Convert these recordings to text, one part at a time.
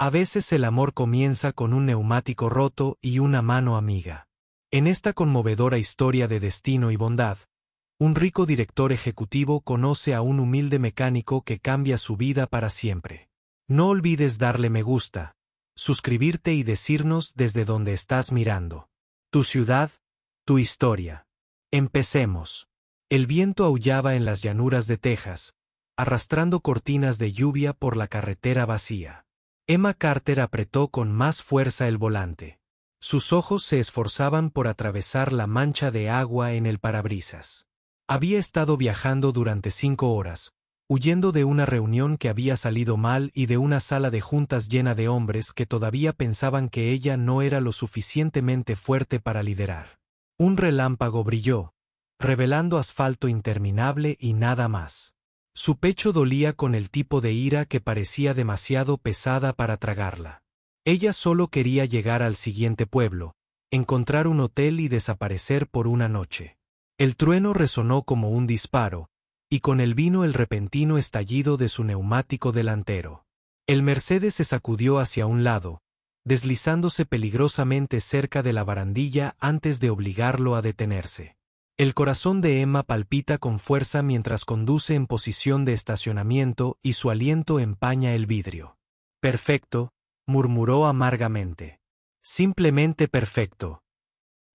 A veces el amor comienza con un neumático roto y una mano amiga. En esta conmovedora historia de destino y bondad, un rico director ejecutivo conoce a un humilde mecánico que cambia su vida para siempre. No olvides darle me gusta, suscribirte y decirnos desde donde estás mirando. Tu ciudad, tu historia. Empecemos. El viento aullaba en las llanuras de Texas, arrastrando cortinas de lluvia por la carretera vacía. Emma Carter apretó con más fuerza el volante. Sus ojos se esforzaban por atravesar la mancha de agua en el parabrisas. Había estado viajando durante 5 horas, huyendo de una reunión que había salido mal y de una sala de juntas llena de hombres que todavía pensaban que ella no era lo suficientemente fuerte para liderar. Un relámpago brilló, revelando asfalto interminable y nada más. Su pecho dolía con el tipo de ira que parecía demasiado pesada para tragarla. Ella solo quería llegar al siguiente pueblo, encontrar un hotel y desaparecer por una noche. El trueno resonó como un disparo, y con él vino el repentino estallido de su neumático delantero. El Mercedes se sacudió hacia un lado, deslizándose peligrosamente cerca de la barandilla antes de obligarlo a detenerse. El corazón de Emma palpita con fuerza mientras conduce en posición de estacionamiento y su aliento empaña el vidrio. Perfecto, murmuró amargamente. Simplemente perfecto.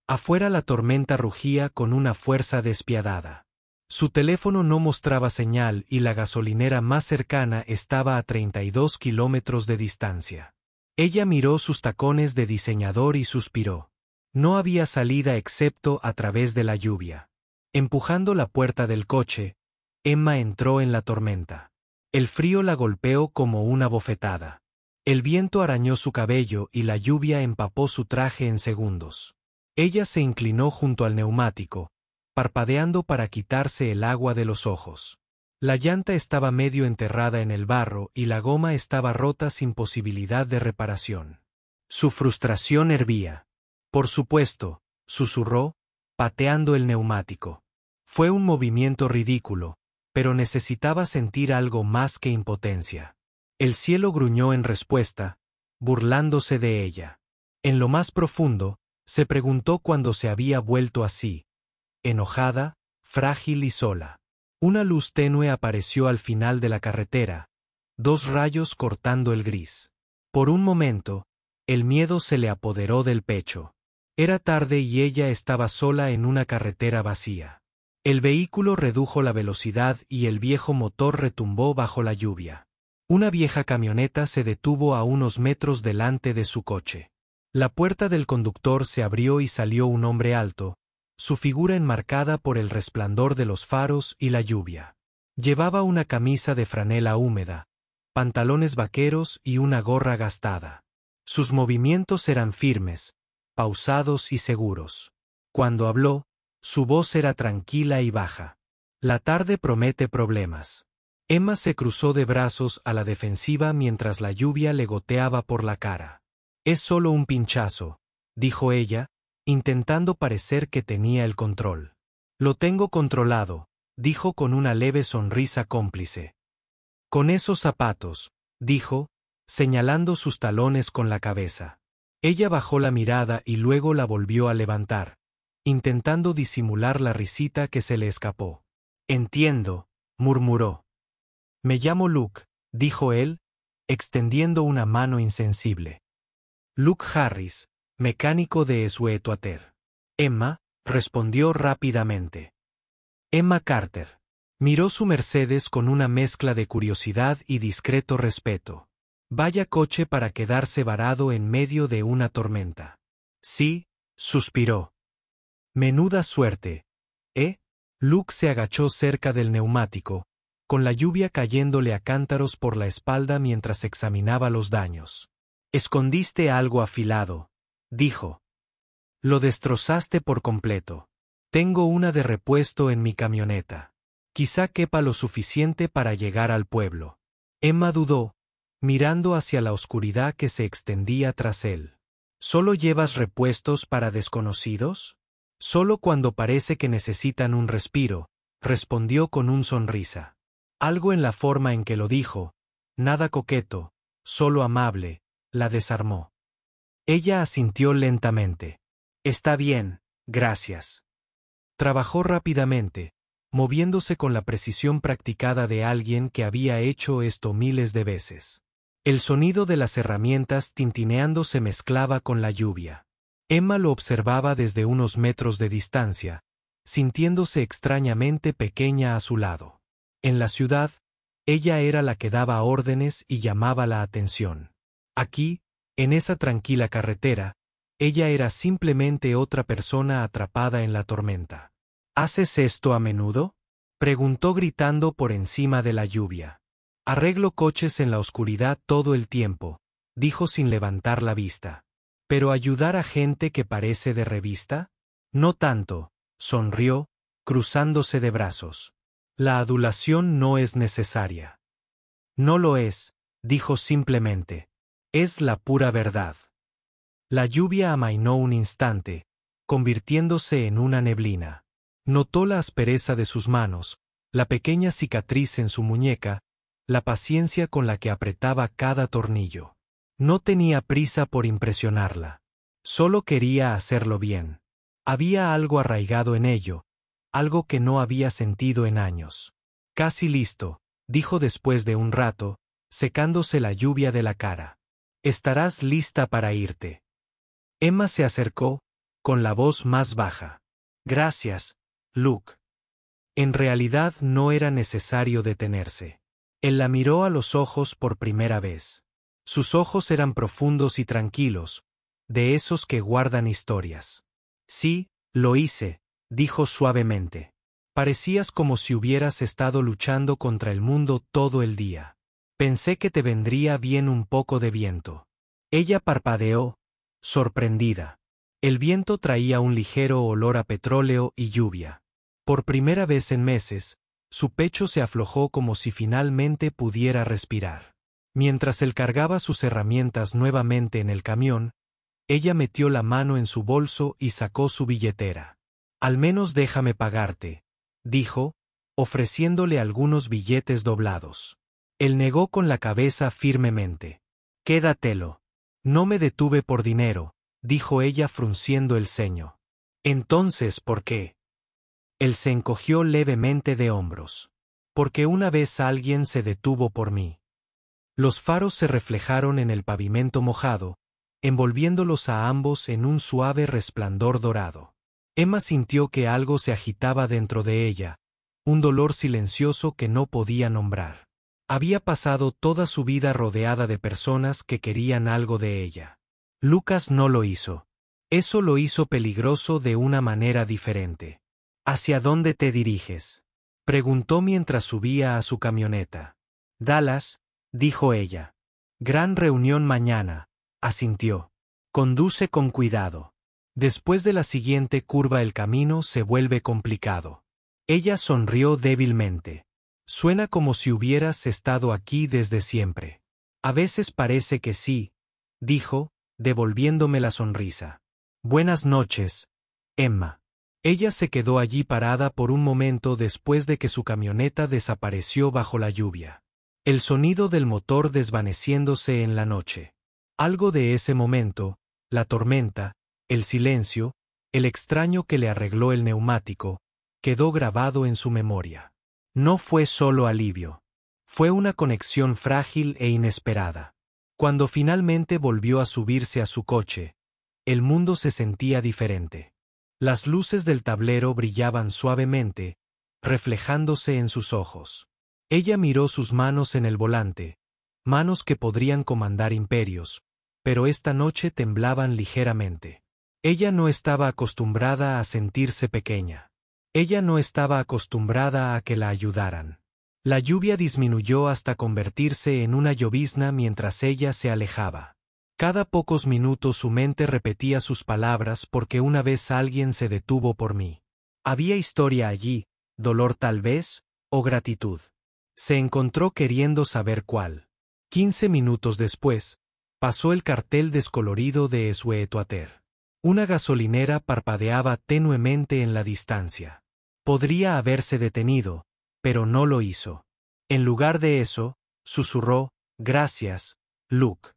Afuera la tormenta rugía con una fuerza despiadada. Su teléfono no mostraba señal y la gasolinera más cercana estaba a 32 kilómetros de distancia. Ella miró sus tacones de diseñador y suspiró. No había salida excepto a través de la lluvia. Empujando la puerta del coche, Emma entró en la tormenta. El frío la golpeó como una bofetada. El viento arañó su cabello y la lluvia empapó su traje en segundos. Ella se inclinó junto al neumático, parpadeando para quitarse el agua de los ojos. La llanta estaba medio enterrada en el barro y la goma estaba rota sin posibilidad de reparación. Su frustración hervía. Por supuesto, susurró, pateando el neumático. Fue un movimiento ridículo, pero necesitaba sentir algo más que impotencia. El cielo gruñó en respuesta, burlándose de ella. En lo más profundo, se preguntó cuándo se había vuelto así, enojada, frágil y sola. Una luz tenue apareció al final de la carretera, 2 rayos cortando el gris. Por un momento, el miedo se le apoderó del pecho. Era tarde y ella estaba sola en una carretera vacía. El vehículo redujo la velocidad y el viejo motor retumbó bajo la lluvia. Una vieja camioneta se detuvo a unos metros delante de su coche. La puerta del conductor se abrió y salió un hombre alto, su figura enmarcada por el resplandor de los faros y la lluvia. Llevaba una camisa de franela húmeda, pantalones vaqueros y una gorra gastada. Sus movimientos eran firmes, pausados y seguros. Cuando habló, su voz era tranquila y baja. La tarde promete problemas. Emma se cruzó de brazos a la defensiva mientras la lluvia le goteaba por la cara. Es solo un pinchazo, dijo ella, intentando parecer que tenía el control. Lo tengo controlado, dijo con una leve sonrisa cómplice. Con esos zapatos, dijo, señalando sus talones con la cabeza. Ella bajó la mirada y luego la volvió a levantar, intentando disimular la risita que se le escapó. Entiendo, murmuró. Me llamo Luke, dijo él, extendiendo una mano insensible. Luke Harris, mecánico de Sweetwater. Emma, respondió rápidamente. Emma Carter. Miró su Mercedes con una mezcla de curiosidad y discreto respeto. Vaya coche para quedarse varado en medio de una tormenta. Sí, suspiró. Menuda suerte, ¿eh? Luke se agachó cerca del neumático, con la lluvia cayéndole a cántaros por la espalda mientras examinaba los daños. Escondiste algo afilado, dijo. Lo destrozaste por completo. Tengo una de repuesto en mi camioneta. Quizá quepa lo suficiente para llegar al pueblo. Emma dudó, mirando hacia la oscuridad que se extendía tras él. ¿Solo llevas repuestos para desconocidos? Solo cuando parece que necesitan un respiro, respondió con un sonrisa. Algo en la forma en que lo dijo, nada coqueto, solo amable, la desarmó. Ella asintió lentamente. Está bien, gracias. Trabajó rápidamente, moviéndose con la precisión practicada de alguien que había hecho esto miles de veces. El sonido de las herramientas tintineando se mezclaba con la lluvia. Emma lo observaba desde unos metros de distancia, sintiéndose extrañamente pequeña a su lado. En la ciudad, ella era la que daba órdenes y llamaba la atención. Aquí, en esa tranquila carretera, ella era simplemente otra persona atrapada en la tormenta. ¿Haces esto a menudo?, preguntó gritando por encima de la lluvia. Arreglo coches en la oscuridad todo el tiempo, dijo sin levantar la vista. ¿Pero ayudar a gente que parece de revista? No tanto, sonrió, cruzándose de brazos. La adulación no es necesaria. No lo es, dijo simplemente. Es la pura verdad. La lluvia amainó un instante, convirtiéndose en una neblina. Notó la aspereza de sus manos, la pequeña cicatriz en su muñeca, la paciencia con la que apretaba cada tornillo. No tenía prisa por impresionarla. Solo quería hacerlo bien. Había algo arraigado en ello, algo que no había sentido en años. Casi listo, dijo después de un rato, secándose la lluvia de la cara. Estarás lista para irte. Emma se acercó, con la voz más baja. Gracias, Luke. En realidad no era necesario detenerse. Él la miró a los ojos por primera vez. Sus ojos eran profundos y tranquilos, de esos que guardan historias. Sí, lo hice, dijo suavemente. Parecías como si hubieras estado luchando contra el mundo todo el día. Pensé que te vendría bien un poco de viento. Ella parpadeó, sorprendida. El viento traía un ligero olor a petróleo y lluvia. Por primera vez en meses, su pecho se aflojó como si finalmente pudiera respirar. Mientras él cargaba sus herramientas nuevamente en el camión, ella metió la mano en su bolso y sacó su billetera. Al menos déjame pagarte, dijo, ofreciéndole algunos billetes doblados. Él negó con la cabeza firmemente. Quédatelo. No me detuve por dinero, dijo ella frunciendo el ceño. Entonces, ¿por qué? Él se encogió levemente de hombros. Porque una vez alguien se detuvo por mí. Los faros se reflejaron en el pavimento mojado, envolviéndolos a ambos en un suave resplandor dorado. Emma sintió que algo se agitaba dentro de ella, un dolor silencioso que no podía nombrar. Había pasado toda su vida rodeada de personas que querían algo de ella. Lucas no lo hizo. Eso lo hizo peligroso de una manera diferente. ¿Hacia dónde te diriges?, preguntó mientras subía a su camioneta. Dallas, dijo ella. Gran reunión mañana, asintió. Conduce con cuidado. Después de la siguiente curva el camino se vuelve complicado. Ella sonrió débilmente. Suena como si hubieras estado aquí desde siempre. A veces parece que sí, dijo, devolviéndome la sonrisa. Buenas noches, Emma. Ella se quedó allí parada por un momento después de que su camioneta desapareció bajo la lluvia. El sonido del motor desvaneciéndose en la noche. Algo de ese momento, la tormenta, el silencio, el extraño que le arregló el neumático, quedó grabado en su memoria. No fue solo alivio. Fue una conexión frágil e inesperada. Cuando finalmente volvió a subirse a su coche, el mundo se sentía diferente. Las luces del tablero brillaban suavemente, reflejándose en sus ojos. Ella miró sus manos en el volante, manos que podrían comandar imperios, pero esta noche temblaban ligeramente. Ella no estaba acostumbrada a sentirse pequeña. Ella no estaba acostumbrada a que la ayudaran. La lluvia disminuyó hasta convertirse en una llovizna mientras ella se alejaba. Cada pocos minutos su mente repetía sus palabras porque una vez alguien se detuvo por mí. Había historia allí, dolor tal vez, o gratitud. Se encontró queriendo saber cuál. 15 minutos después, pasó el cartel descolorido de Sweetwater. Una gasolinera parpadeaba tenuemente en la distancia. Podría haberse detenido, pero no lo hizo. En lugar de eso, susurró, «Gracias, Luke».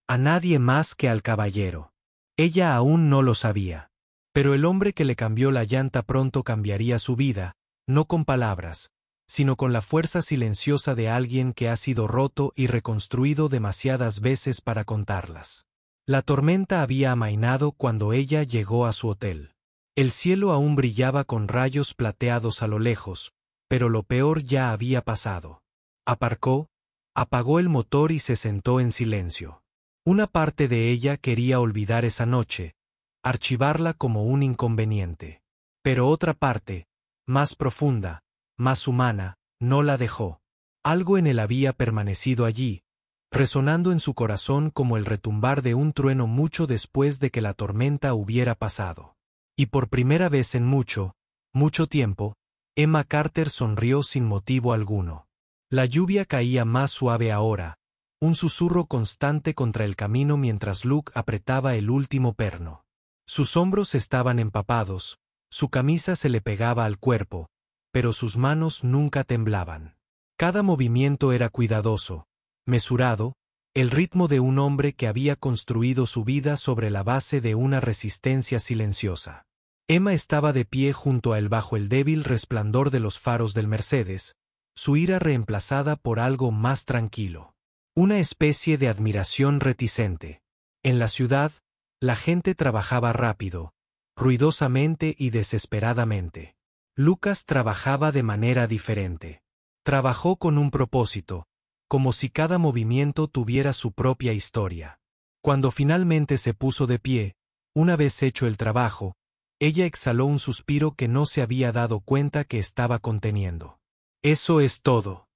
A nadie más que al caballero. Ella aún no lo sabía. Pero el hombre que le cambió la llanta pronto cambiaría su vida, no con palabras, sino con la fuerza silenciosa de alguien que ha sido roto y reconstruido demasiadas veces para contarlas. La tormenta había amainado cuando ella llegó a su hotel. El cielo aún brillaba con rayos plateados a lo lejos, pero lo peor ya había pasado. Aparcó, apagó el motor y se sentó en silencio. Una parte de ella quería olvidar esa noche, archivarla como un inconveniente. Pero otra parte, más profunda, más humana, no la dejó. Algo en él había permanecido allí, resonando en su corazón como el retumbar de un trueno mucho después de que la tormenta hubiera pasado. Y por primera vez en mucho, mucho tiempo, Emma Carter sonrió sin motivo alguno. La lluvia caía más suave ahora, un susurro constante contra el camino mientras Luke apretaba el último perno. Sus hombros estaban empapados, su camisa se le pegaba al cuerpo, pero sus manos nunca temblaban. Cada movimiento era cuidadoso, mesurado, el ritmo de un hombre que había construido su vida sobre la base de una resistencia silenciosa. Emma estaba de pie junto a él bajo el débil resplandor de los faros del Mercedes, su ira reemplazada por algo más tranquilo. Una especie de admiración reticente. En la ciudad, la gente trabajaba rápido, ruidosamente y desesperadamente. Lucas trabajaba de manera diferente. Trabajó con un propósito, como si cada movimiento tuviera su propia historia. Cuando finalmente se puso de pie, una vez hecho el trabajo, ella exhaló un suspiro que no se había dado cuenta que estaba conteniendo. «¿Eso es todo?»,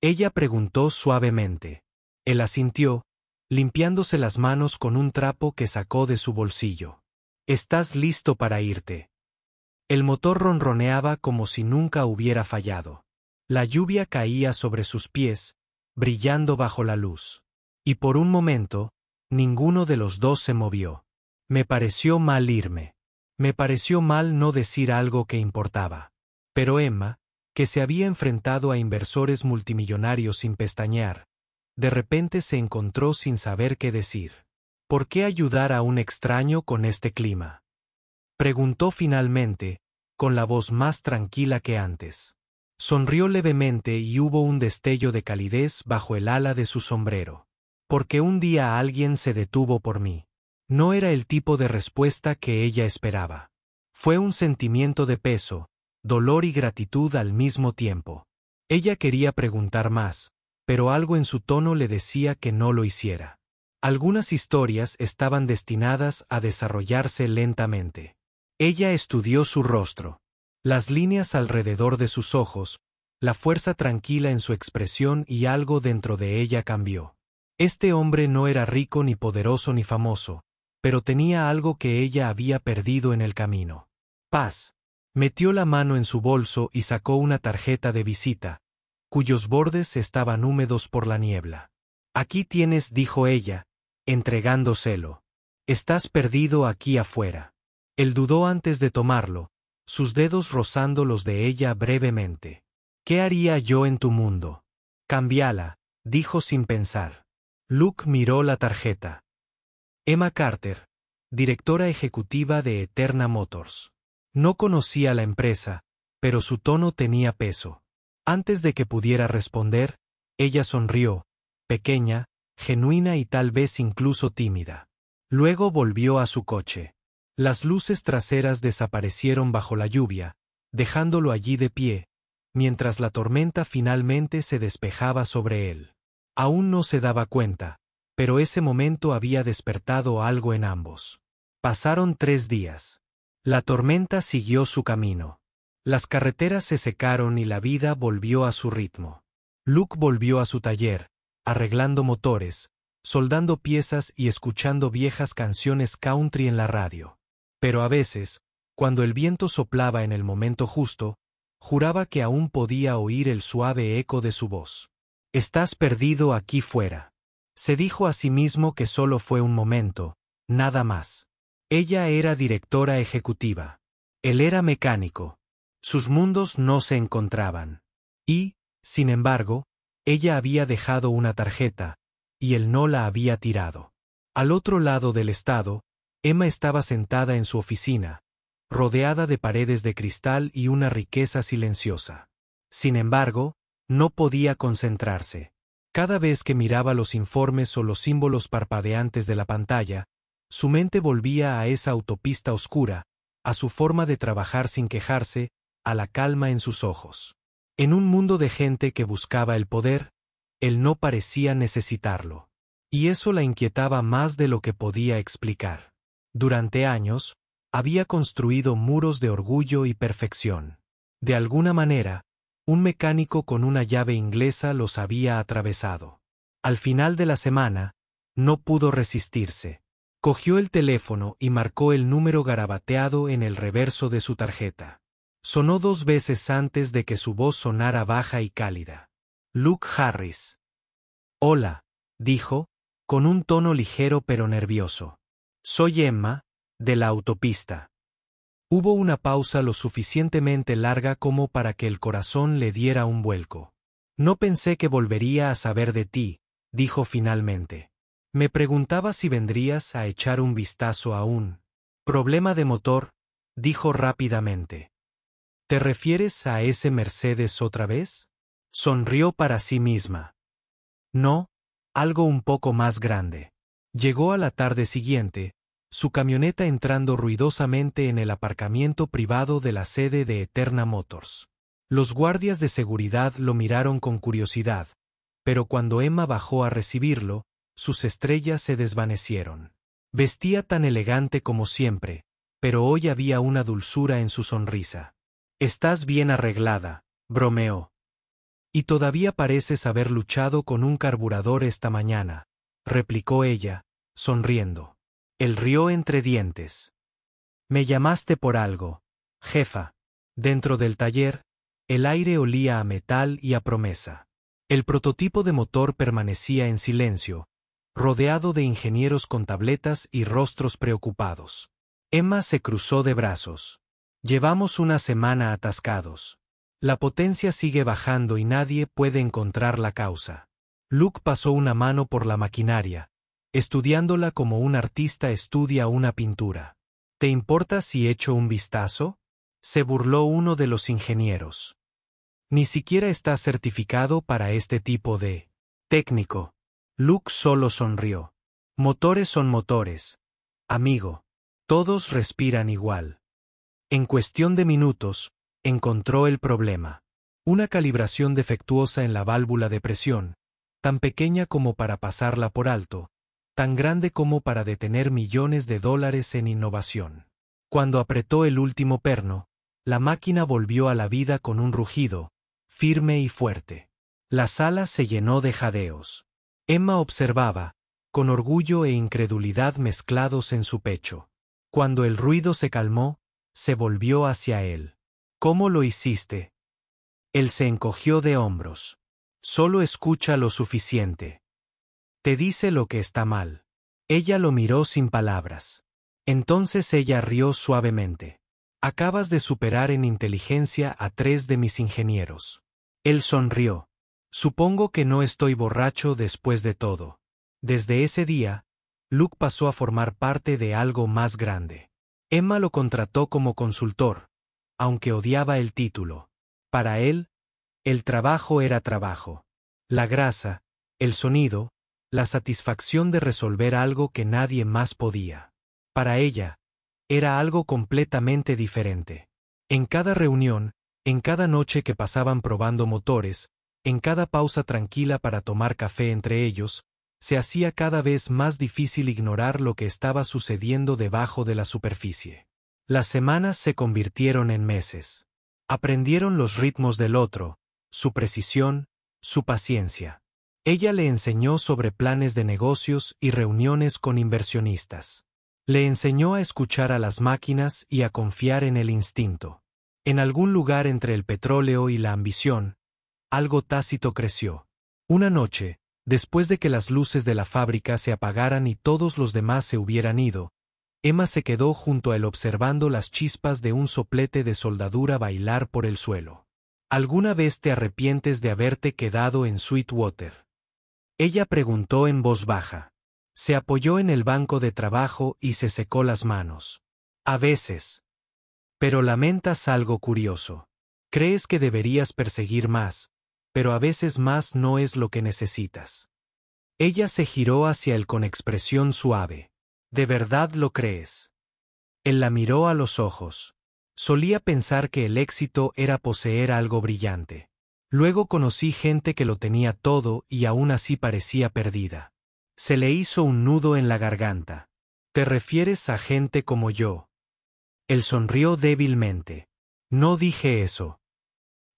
ella preguntó suavemente. Él asintió, limpiándose las manos con un trapo que sacó de su bolsillo. «¿Estás listo para irte?». El motor ronroneaba como si nunca hubiera fallado. La lluvia caía sobre sus pies, brillando bajo la luz. Y por un momento, ninguno de los dos se movió. Me pareció mal irme. Me pareció mal no decir algo que importaba. Pero Emma, que se había enfrentado a inversores multimillonarios sin pestañear, de repente se encontró sin saber qué decir. ¿Por qué ayudar a un extraño con este clima?, preguntó finalmente, con la voz más tranquila que antes. Sonrió levemente y hubo un destello de calidez bajo el ala de su sombrero. Porque un día alguien se detuvo por mí. No era el tipo de respuesta que ella esperaba. Fue un sentimiento de peso, dolor y gratitud al mismo tiempo. Ella quería preguntar más, pero algo en su tono le decía que no lo hiciera. Algunas historias estaban destinadas a desarrollarse lentamente. Ella estudió su rostro. Las líneas alrededor de sus ojos, la fuerza tranquila en su expresión y algo dentro de ella cambió. Este hombre no era rico ni poderoso ni famoso, pero tenía algo que ella había perdido en el camino. Paz. Metió la mano en su bolso y sacó una tarjeta de visita, cuyos bordes estaban húmedos por la niebla. Aquí tienes, dijo ella, entregándoselo. Estás perdido aquí afuera. Él dudó antes de tomarlo, sus dedos rozando los de ella brevemente. ¿Qué haría yo en tu mundo? Cámbiala, dijo sin pensar. Luke miró la tarjeta. Emma Carter, directora ejecutiva de Eterna Motors. No conocía la empresa, pero su tono tenía peso. Antes de que pudiera responder, ella sonrió, pequeña, genuina y tal vez incluso tímida. Luego volvió a su coche. Las luces traseras desaparecieron bajo la lluvia, dejándolo allí de pie, mientras la tormenta finalmente se despejaba sobre él. Aún no se daba cuenta, pero ese momento había despertado algo en ambos. Pasaron 3 días. La tormenta siguió su camino. Las carreteras se secaron y la vida volvió a su ritmo. Luke volvió a su taller, arreglando motores, soldando piezas y escuchando viejas canciones country en la radio. Pero a veces, cuando el viento soplaba en el momento justo, juraba que aún podía oír el suave eco de su voz. «Estás perdido aquí fuera». Se dijo a sí mismo que solo fue un momento, nada más. Ella era directora ejecutiva. Él era mecánico. Sus mundos no se encontraban. Y, sin embargo, ella había dejado una tarjeta, y él no la había tirado. Al otro lado del estado, Emma estaba sentada en su oficina, rodeada de paredes de cristal y una riqueza silenciosa. Sin embargo, no podía concentrarse. Cada vez que miraba los informes o los símbolos parpadeantes de la pantalla, su mente volvía a esa autopista oscura, a su forma de trabajar sin quejarse, a la calma en sus ojos. En un mundo de gente que buscaba el poder, él no parecía necesitarlo. Y eso la inquietaba más de lo que podía explicar. Durante años, había construido muros de orgullo y perfección. De alguna manera, un mecánico con una llave inglesa los había atravesado. Al final de la semana, no pudo resistirse. Cogió el teléfono y marcó el número garabateado en el reverso de su tarjeta. Sonó 2 veces antes de que su voz sonara baja y cálida. Luke Harris. Hola, dijo, con un tono ligero pero nervioso. Soy Emma, de la autopista. Hubo una pausa lo suficientemente larga como para que el corazón le diera un vuelco. No pensé que volvería a saber de ti, dijo finalmente. Me preguntaba si vendrías a echar un vistazo a un problema de motor, dijo rápidamente. ¿Te refieres a ese Mercedes otra vez? Sonrió para sí misma. No, algo un poco más grande. Llegó a la tarde siguiente, su camioneta entrando ruidosamente en el aparcamiento privado de la sede de Eterna Motors. Los guardias de seguridad lo miraron con curiosidad, pero cuando Emma bajó a recibirlo, sus estrellas se desvanecieron. Vestía tan elegante como siempre, pero hoy había una dulzura en su sonrisa. Estás bien arreglada, bromeó. Y todavía pareces haber luchado con un carburador esta mañana, replicó ella, sonriendo. Él rió entre dientes. Me llamaste por algo, jefa. Dentro del taller, el aire olía a metal y a promesa. El prototipo de motor permanecía en silencio, rodeado de ingenieros con tabletas y rostros preocupados. Emma se cruzó de brazos. Llevamos una semana atascados. La potencia sigue bajando y nadie puede encontrar la causa. Luke pasó una mano por la maquinaria, estudiándola como un artista estudia una pintura. ¿Te importa si echo un vistazo? Se burló uno de los ingenieros. Ni siquiera está certificado para este tipo de técnico. Luke solo sonrió. Motores son motores. Amigo. Todos respiran igual. En cuestión de minutos, encontró el problema. Una calibración defectuosa en la válvula de presión, tan pequeña como para pasarla por alto, tan grande como para detener millones de dólares en innovación. Cuando apretó el último perno, la máquina volvió a la vida con un rugido, firme y fuerte. La sala se llenó de jadeos. Emma observaba, con orgullo e incredulidad mezclados en su pecho. Cuando el ruido se calmó, se volvió hacia él. ¿Cómo lo hiciste? Él se encogió de hombros. Solo escucha lo suficiente. Te dice lo que está mal. Ella lo miró sin palabras. Entonces ella rió suavemente. Acabas de superar en inteligencia a 3 de mis ingenieros. Él sonrió. Supongo que no estoy borracho después de todo. Desde ese día, Luke pasó a formar parte de algo más grande. Emma lo contrató como consultor, aunque odiaba el título. Para él, el trabajo era trabajo. La grasa, el sonido, la satisfacción de resolver algo que nadie más podía. Para ella, era algo completamente diferente. En cada reunión, en cada noche que pasaban probando motores, en cada pausa tranquila para tomar café entre ellos, se hacía cada vez más difícil ignorar lo que estaba sucediendo debajo de la superficie. Las semanas se convirtieron en meses. Aprendieron los ritmos del otro, su precisión, su paciencia. Ella le enseñó sobre planes de negocios y reuniones con inversionistas. Le enseñó a escuchar a las máquinas y a confiar en el instinto. En algún lugar entre el petróleo y la ambición, algo tácito creció. Una noche, después de que las luces de la fábrica se apagaran y todos los demás se hubieran ido, Emma se quedó junto a él observando las chispas de un soplete de soldadura bailar por el suelo. ¿Alguna vez te arrepientes de haberte quedado en Sweetwater? Ella preguntó en voz baja. Se apoyó en el banco de trabajo y se secó las manos. A veces. Pero lamentas algo curioso. Crees que deberías perseguir más, pero a veces más no es lo que necesitas. Ella se giró hacia él con expresión suave. ¿De verdad lo crees? Él la miró a los ojos. Solía pensar que el éxito era poseer algo brillante. Luego conocí gente que lo tenía todo y aún así parecía perdida. Se le hizo un nudo en la garganta. ¿Te refieres a gente como yo? Él sonrió débilmente. No dije eso.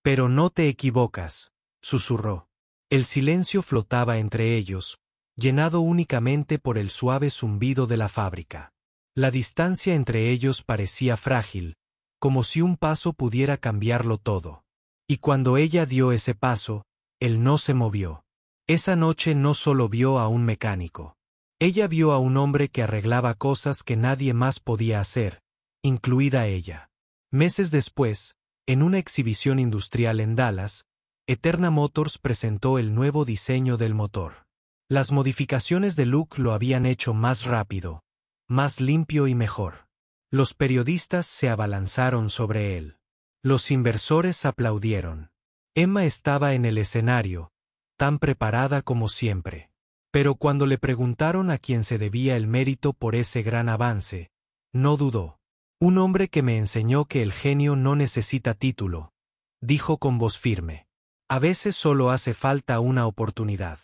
Pero no te equivocas, susurró. El silencio flotaba entre ellos, llenado únicamente por el suave zumbido de la fábrica. La distancia entre ellos parecía frágil, como si un paso pudiera cambiarlo todo. Y cuando ella dio ese paso, él no se movió. Esa noche no solo vio a un mecánico. Ella vio a un hombre que arreglaba cosas que nadie más podía hacer, incluida ella. Meses después, en una exhibición industrial en Dallas, Eterna Motors presentó el nuevo diseño del motor. Las modificaciones de Luke lo habían hecho más rápido, más limpio y mejor. Los periodistas se abalanzaron sobre él. Los inversores aplaudieron. Emma estaba en el escenario, tan preparada como siempre. Pero cuando le preguntaron a quién se debía el mérito por ese gran avance, no dudó. Un hombre que me enseñó que el genio no necesita título, dijo con voz firme. A veces solo hace falta una oportunidad.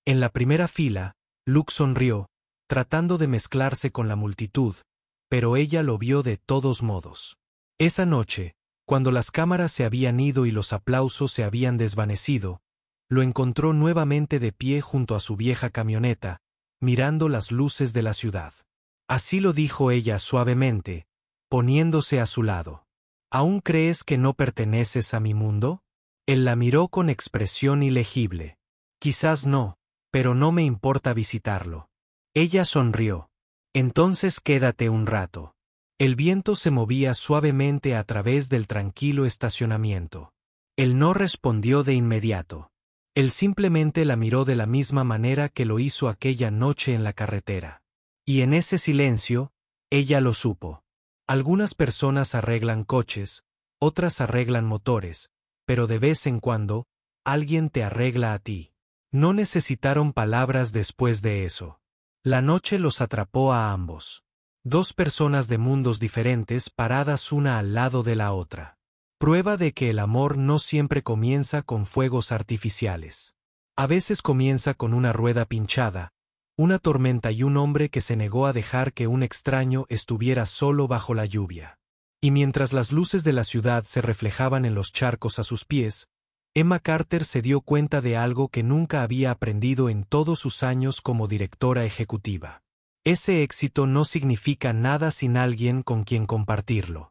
En la primera fila, Luke sonrió, tratando de mezclarse con la multitud, pero ella lo vio de todos modos. Esa noche, cuando las cámaras se habían ido y los aplausos se habían desvanecido, lo encontró nuevamente de pie junto a su vieja camioneta, mirando las luces de la ciudad. Así lo dijo ella suavemente, poniéndose a su lado. ¿Aún crees que no perteneces a mi mundo? Él la miró con expresión ilegible. Quizás no, pero no me importa visitarlo. Ella sonrió. Entonces quédate un rato. El viento se movía suavemente a través del tranquilo estacionamiento. Él no respondió de inmediato. Él simplemente la miró de la misma manera que lo hizo aquella noche en la carretera. Y en ese silencio, ella lo supo. Algunas personas arreglan coches, otras arreglan motores, pero de vez en cuando, alguien te arregla a ti. No necesitaron palabras después de eso. La noche los atrapó a ambos. Dos personas de mundos diferentes paradas una al lado de la otra. Prueba de que el amor no siempre comienza con fuegos artificiales. A veces comienza con una rueda pinchada, una tormenta y un hombre que se negó a dejar que un extraño estuviera solo bajo la lluvia. Y mientras las luces de la ciudad se reflejaban en los charcos a sus pies, Emma Carter se dio cuenta de algo que nunca había aprendido en todos sus años como directora ejecutiva. Ese éxito no significa nada sin alguien con quien compartirlo.